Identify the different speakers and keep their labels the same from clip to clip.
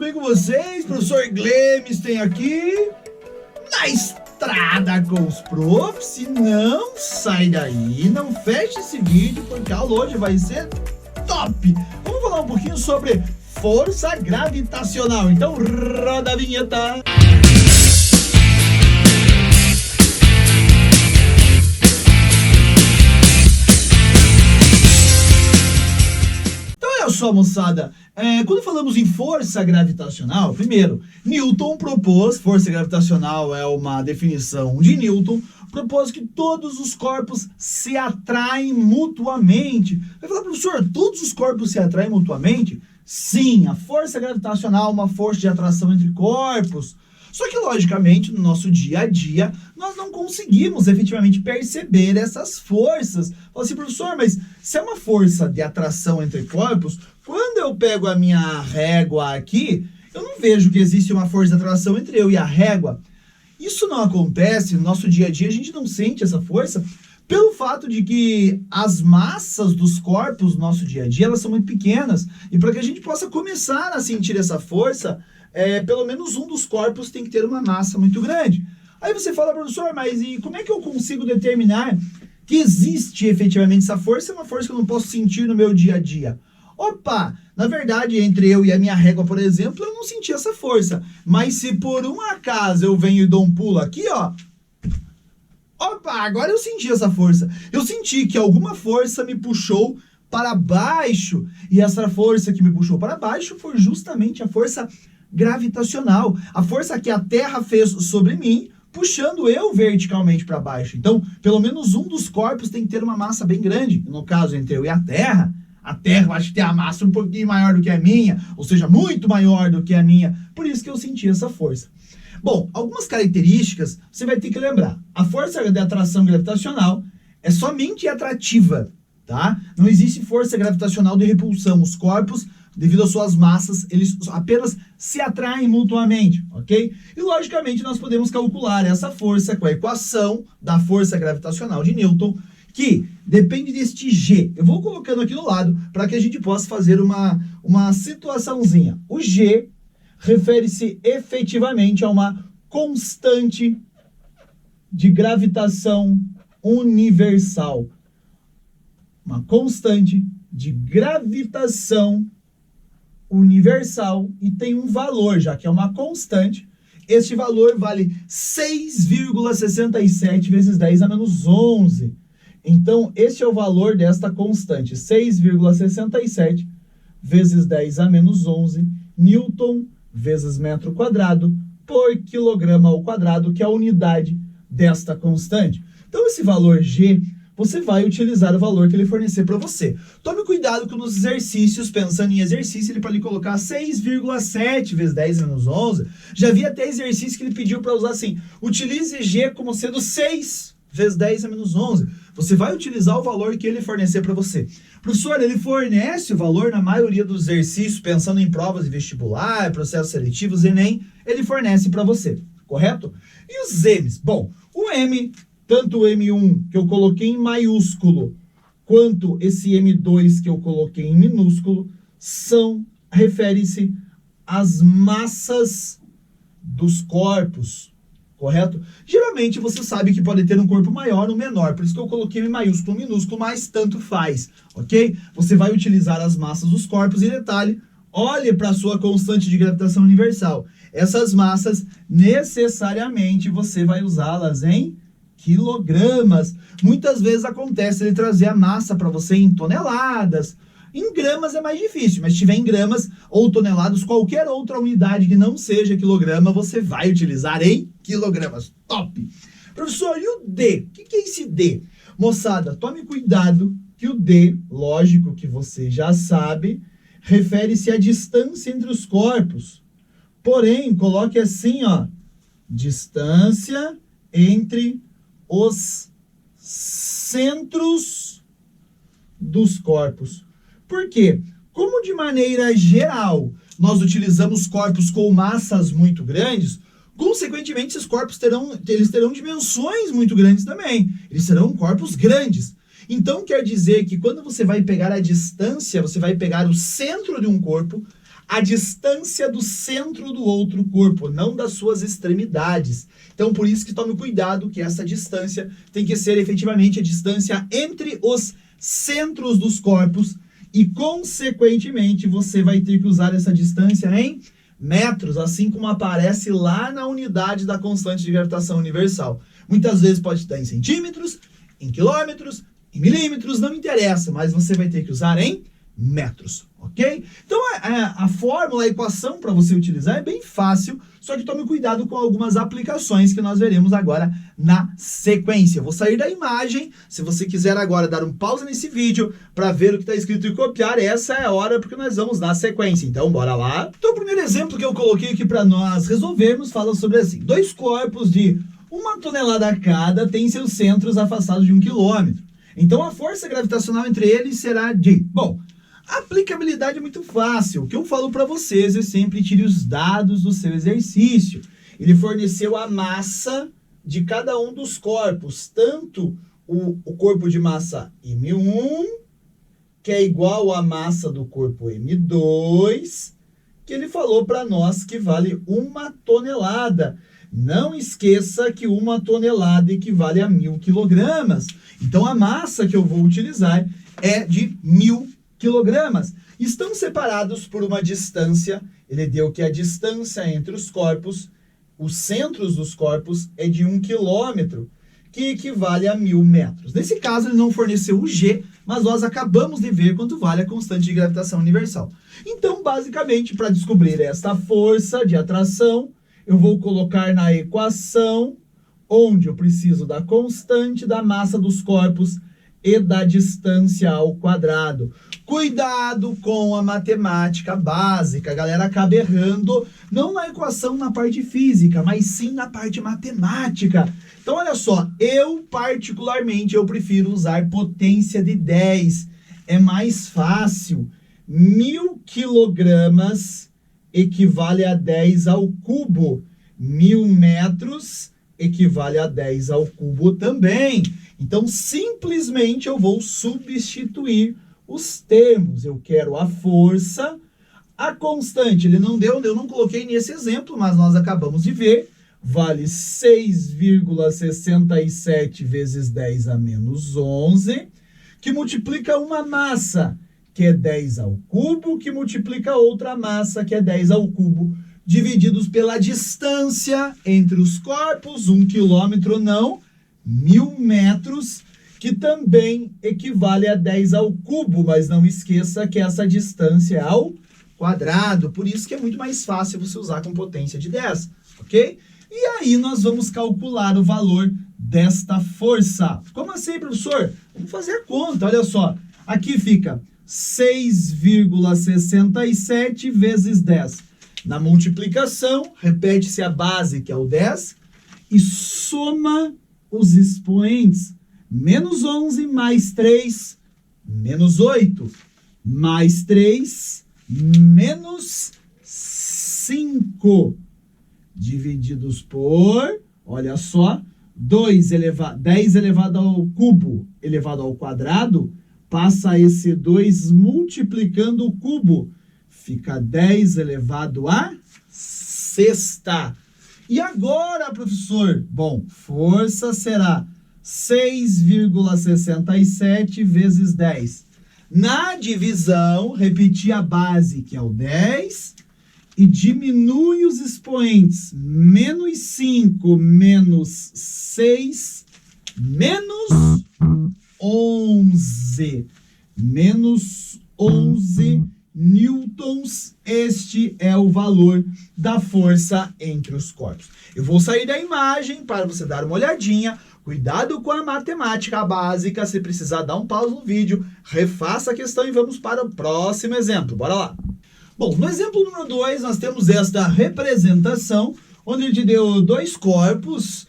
Speaker 1: bem com vocês? Professor Glemes tem aqui na estrada com os profs. E não sai daí, não feche esse vídeo porque a aula hoje vai ser top. Vamos falar um pouquinho sobre força gravitacional. Então roda a vinheta. Olha só, moçada, quando falamos em força gravitacional, primeiro, Newton propôs, força gravitacional é uma definição de Newton, propôs que todos os corpos se atraem mutuamente. Vai falar, professor, todos os corpos se atraem mutuamente? Sim, a força gravitacional é uma força de atração entre corpos. Só que, logicamente, no nosso dia a dia, nós não conseguimos efetivamente perceber essas forças. Fala assim, professor, mas se é uma força de atração entre corpos, quando eu pego a minha régua aqui, eu não vejo que existe uma força de atração entre eu e a régua. Isso não acontece no nosso dia a dia, a gente não sente essa força, pelo fato de que as massas dos corpos no nosso dia a dia, elas são muito pequenas. E para que a gente possa começar a sentir essa força, pelo menos um dos corpos tem que ter uma massa muito grande. Aí você fala, professor, mas e como é que eu consigo determinar que existe efetivamente essa força? É uma força que eu não posso sentir no meu dia a dia. Opa, na verdade, entre eu e a minha régua, por exemplo, eu não senti essa força. Mas se por um acaso eu venho e dou um pulo aqui, ó. Opa, agora eu senti essa força. Eu senti que alguma força me puxou para baixo. E essa força que me puxou para baixo foi justamente a força gravitacional, a força que a Terra fez sobre mim, puxando eu verticalmente para baixo. Então, pelo menos um dos corpos tem que ter uma massa bem grande. No caso, entre eu e a Terra eu acho que tem a massa um pouquinho maior do que a minha, ou seja, muito maior do que a minha. Por isso que eu senti essa força. Bom, algumas características você vai ter que lembrar. A força de atração gravitacional é somente atrativa, tá? Não existe força gravitacional de repulsão. Os corpos, devido às suas massas, eles apenas se atraem mutuamente, ok? E, logicamente, nós podemos calcular essa força com a equação da força gravitacional de Newton, que depende deste G. Eu vou colocando aqui do lado para que a gente possa fazer uma situaçãozinha. O G refere-se efetivamente a uma constante de gravitação universal. Uma constante de gravitação universal e tem um valor, já que é uma constante. Este valor vale 6,67 vezes 10 a menos 11. Então, este é o valor desta constante, 6,67 vezes 10 a menos 11 Newton vezes metro quadrado por quilograma ao quadrado, que é a unidade desta constante. Então, esse valor G, você vai utilizar o valor que ele fornecer para você. Tome cuidado que nos exercícios, pensando em exercício, ele para lhe colocar 6,7 vezes 10 menos 11. Já vi até exercício que ele pediu para usar assim, utilize G como sendo 6 vezes 10 a menos 11. Você vai utilizar o valor que ele fornecer para você. Professor, ele fornece o valor na maioria dos exercícios, pensando em provas de vestibular, processos seletivos, Enem, ele fornece para você, correto? E os M's? Bom, o M, tanto o M1 que eu coloquei em maiúsculo, quanto esse M2 que eu coloquei em minúsculo, refere-se às massas dos corpos, correto? Geralmente você sabe que pode ter um corpo maior ou menor, por isso que eu coloquei em maiúsculo, minúsculo, mas tanto faz, ok? Você vai utilizar as massas dos corpos e detalhe, olhe para a sua constante de gravitação universal. Essas massas, necessariamente, você vai usá-las em quilogramas. Muitas vezes acontece ele trazer a massa para você em toneladas. Em gramas é mais difícil, mas se tiver em gramas ou toneladas, qualquer outra unidade que não seja quilograma, você vai utilizar em quilogramas. Top! Professor, e o D? O que é esse D? Moçada, tome cuidado que o D, lógico que você já sabe, refere-se à distância entre os corpos. Porém, coloque assim, ó, distância entre os centros dos corpos. Por quê? Como de maneira geral nós utilizamos corpos com massas muito grandes, consequentemente esses corpos terão dimensões muito grandes também. Eles serão corpos grandes. Então quer dizer que quando você vai pegar a distância, você vai pegar o centro de um corpo, a distância do centro do outro corpo, não das suas extremidades. Então, por isso que tome cuidado que essa distância tem que ser efetivamente a distância entre os centros dos corpos e, consequentemente, você vai ter que usar essa distância em metros, assim como aparece lá na unidade da constante de gravitação universal. Muitas vezes pode estar em centímetros, em quilômetros, em milímetros, não interessa, mas você vai ter que usar em metros, ok? Então a fórmula, a equação para você utilizar é bem fácil, só que tome cuidado com algumas aplicações que nós veremos agora na sequência. Eu vou sair da imagem, se você quiser agora dar um pause nesse vídeo para ver o que está escrito e copiar, essa é a hora porque nós vamos na sequência, então bora lá. Então o primeiro exemplo que eu coloquei aqui para nós resolvermos fala sobre assim, dois corpos de 1 tonelada cada têm seus centros afastados de 1 quilômetro. Então a força gravitacional entre eles será de... Bom, a aplicabilidade é muito fácil. O que eu falo para vocês é sempre tire os dados do seu exercício. Ele forneceu a massa de cada um dos corpos, tanto o corpo de massa M1, que é igual à massa do corpo M2, que ele falou para nós que vale 1 tonelada. Não esqueça que 1 tonelada equivale a 1.000 quilogramas. Então a massa que eu vou utilizar é de 1.000 quilogramas. Estão separados por uma distância. Ele deu que a distância entre os corpos, os centros dos corpos, é de 1 quilômetro, que equivale a 1.000 metros. Nesse caso, ele não forneceu o G, mas nós acabamos de ver quanto vale a constante de gravitação universal. Então, basicamente, para descobrir esta força de atração, eu vou colocar na equação, onde eu preciso da constante da massa dos corpos e da distância ao quadrado. Cuidado com a matemática básica, a galera acaba errando, não na equação na parte física, mas sim na parte matemática. Então, olha só, eu particularmente, eu prefiro usar potência de 10. É mais fácil. 1.000 quilogramas equivale a 10 ao cubo. 1.000 metros equivale a 10 ao cubo também. Então, simplesmente eu vou substituir os termos. Eu quero a força, a constante. Ele não deu, eu não coloquei nesse exemplo, mas nós acabamos de ver. Vale 6,67 vezes 10 a menos 11, que multiplica uma massa, que é 10 ao cubo, que multiplica outra massa, que é 10 ao cubo, divididos pela distância entre os corpos, 1 quilômetro não, 1.000 metros, que também equivale a 10 ao cubo, mas não esqueça que essa distância é ao quadrado, por isso que é muito mais fácil você usar com potência de 10, ok? E aí nós vamos calcular o valor desta força. Como assim, professor? Vamos fazer a conta, olha só. Aqui fica 6,67 vezes 10. Na multiplicação, repete-se a base, que é o 10, e soma os expoentes. Menos 11 mais 3, menos 8, mais 3, menos 5. Divididos por, olha só, 10 elevado ao cubo elevado ao quadrado, passa esse 2 multiplicando o cubo. Fica 10 elevado a sexta. E agora, professor? Bom, força será 6,67 vezes 10. Na divisão, repetir a base, que é o 10, e diminui os expoentes. Menos 5, menos 6, menos 11. Menos 11 newtons. Este é o valor da força entre os corpos. Eu vou sair da imagem para você dar uma olhadinha. Cuidado com a matemática básica. Se precisar, dá um pause no vídeo, refaça a questão e vamos para o próximo exemplo. Bora lá. Bom, no exemplo número 2, nós temos esta representação, onde ele te deu dois corpos,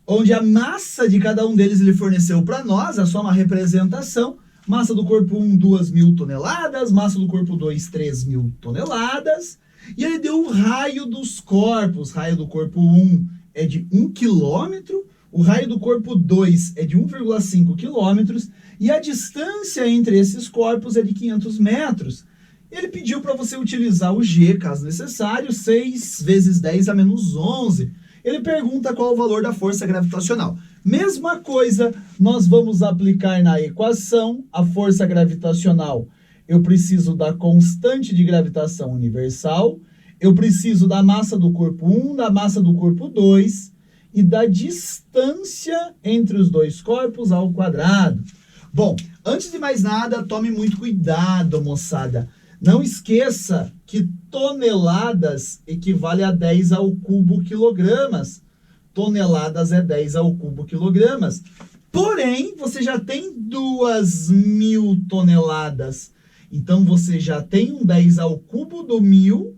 Speaker 1: onde a massa de cada um deles ele forneceu para nós, é só uma representação. Massa do corpo 1, 2.000 toneladas, massa do corpo 2, 3.000 toneladas. E ele deu o raio dos corpos. O raio do corpo 1 é de 1 quilômetro, o raio do corpo 2 é de 1,5 quilômetros, e a distância entre esses corpos é de 500 metros. Ele pediu para você utilizar o G, caso necessário, 6 vezes 10 a menos 11. Ele pergunta qual o valor da força gravitacional. Mesma coisa, nós vamos aplicar na equação a força gravitacional. Eu preciso da constante de gravitação universal, eu preciso da massa do corpo 1, da massa do corpo 2 e da distância entre os dois corpos ao quadrado. Bom, antes de mais nada, tome muito cuidado, moçada. Não esqueça que toneladas equivale a 10 ao cubo quilogramas. Toneladas é 10 ao cubo quilogramas. Porém, você já tem 2.000 toneladas. Então, você já tem um 10 ao cubo do 1.000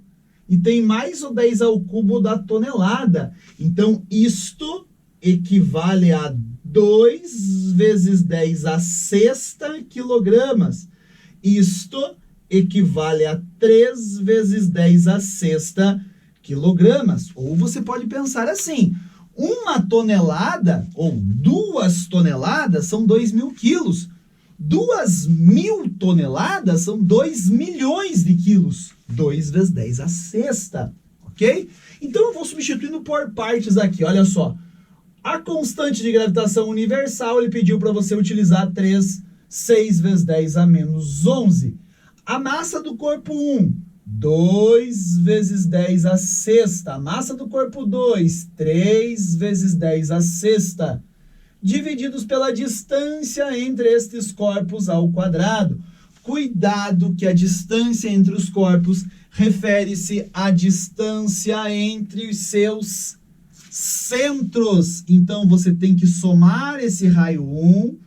Speaker 1: e tem mais o 10 ao cubo da tonelada. Então, isto equivale a 2 vezes 10 a sexta quilogramas. Isto equivale a 3 vezes 10 a sexta quilogramas. Ou você pode pensar assim, uma tonelada ou 2 toneladas são 2.000 quilos. 2.000 toneladas são 2 milhões de quilos. 2 vezes 10 a sexta, ok? Então eu vou substituindo por partes aqui, olha só. A constante de gravitação universal, ele pediu para você utilizar 6 vezes 10 a menos 11. A massa do corpo 1, 2 vezes 10 a sexta. A massa do corpo 2, 3 vezes 10 a sexta. Divididos pela distância entre estes corpos ao quadrado. Cuidado que a distância entre os corpos refere-se à distância entre os seus centros. Então, você tem que somar esse raio 1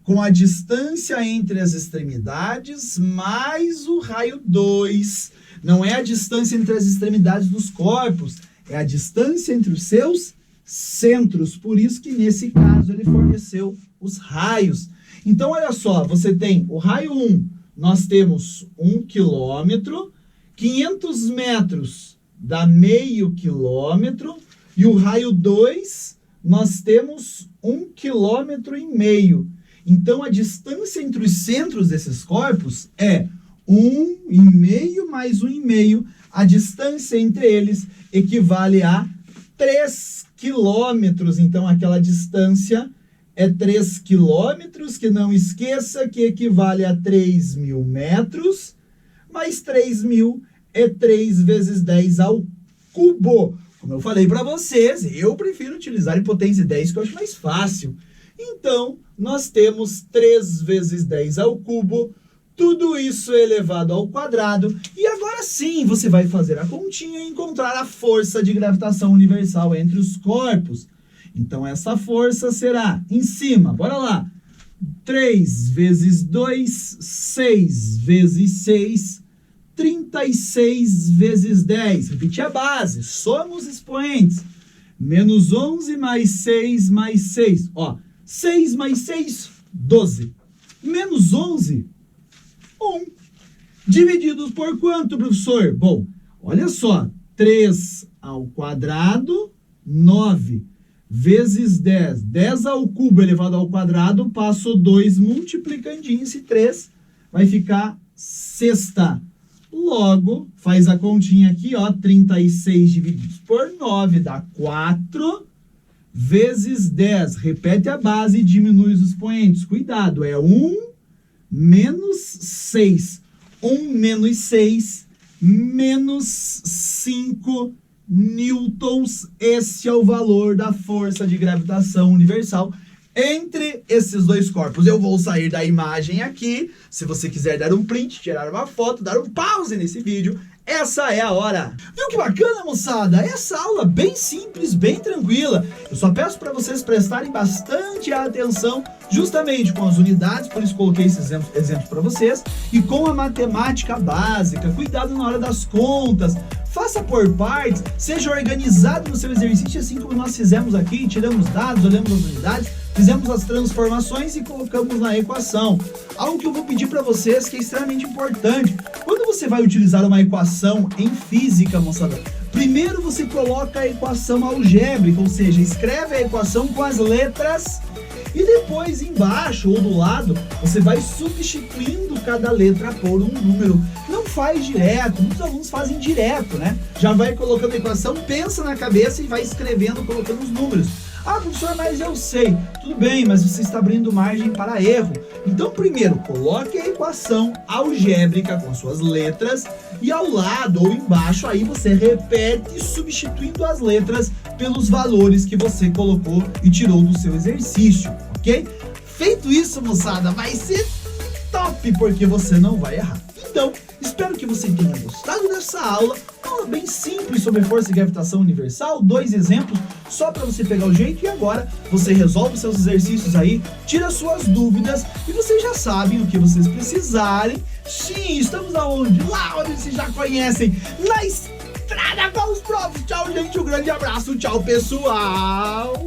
Speaker 1: com a distância entre as extremidades mais o raio 2. Não é a distância entre as extremidades dos corpos, é a distância entre os seus centros. Por isso que, nesse caso, ele forneceu os raios. Então, olha só, você tem o raio 1, nós temos 1 quilômetro, 500 metros dá meio quilômetro, e o raio 2, nós temos 1,5 km. Então, a distância entre os centros desses corpos é 1,5 mais 1,5. A distância entre eles equivale a 3 quilômetros. Então, aquela distância é 3 quilômetros, que não esqueça que equivale a 3.000 metros, mais 3.000 é 3 vezes 10 ao cubo. Como eu falei para vocês, eu prefiro utilizar em potência 10, que eu acho mais fácil. Então, nós temos 3 vezes 10 ao cubo, tudo isso elevado ao quadrado. E agora sim, você vai fazer a continha e encontrar a força de gravitação universal entre os corpos. Então, essa força será em cima, bora lá. 3 vezes 2, 6 vezes 6, 36 vezes 10. Repetir a base, somos expoentes. Menos 11 mais 6 mais 6. Ó, 6 mais 6, 12. Menos 11, 1. Divididos por quanto, professor? Bom, olha só. 3 ao quadrado, 9. Vezes 10. 10 ao cubo elevado ao quadrado, passo 2 multiplicandinho esse 3. Vai ficar sexta. Logo, faz a continha aqui, ó, 36 divididos por 9 dá 4, vezes 10. Repete a base e diminui os expoentes. Cuidado, é 1 menos 6. 1 menos 6, menos 5 newtons. Esse é o valor da força de gravitação universal entre esses dois corpos. Eu vou sair da imagem aqui. Se você quiser dar um print, tirar uma foto, dar um pause nesse vídeo, essa é a hora. Viu que bacana, moçada? Essa aula bem simples, bem tranquila. Eu só peço para vocês prestarem bastante atenção justamente com as unidades, por isso coloquei esses exemplos para vocês, e com a matemática básica. Cuidado na hora das contas. Faça por partes, seja organizado no seu exercício, assim como nós fizemos aqui. Tiramos dados, olhamos as unidades, fizemos as transformações e colocamos na equação. Algo que eu vou pedir para vocês que é extremamente importante. Quando você vai utilizar uma equação em física, moçada, primeiro você coloca a equação algébrica, ou seja, escreve a equação com as letras e depois embaixo ou do lado você vai substituindo cada letra por um número. não faz direto, muitos alunos fazem direto, né? Já vai colocando a equação, pensa na cabeça e vai escrevendo, colocando os números. Ah, professor, mas eu sei. Tudo bem, mas você está abrindo margem para erro. Então, primeiro, coloque a equação algébrica com suas letras e ao lado ou embaixo aí você repete substituindo as letras pelos valores que você colocou e tirou do seu exercício, ok? Feito isso, moçada, vai ser top porque você não vai errar. Então, espero que você tenha gostado dessa aula. Uma aula bem simples sobre força e gravitação universal, 2 exemplos só para você pegar o jeito, e agora você resolve seus exercícios aí, tira suas dúvidas e vocês já sabem o que vocês precisarem. Sim, estamos aonde? Lá onde vocês já conhecem, na estrada com os profs. Tchau, gente, um grande abraço, tchau, pessoal.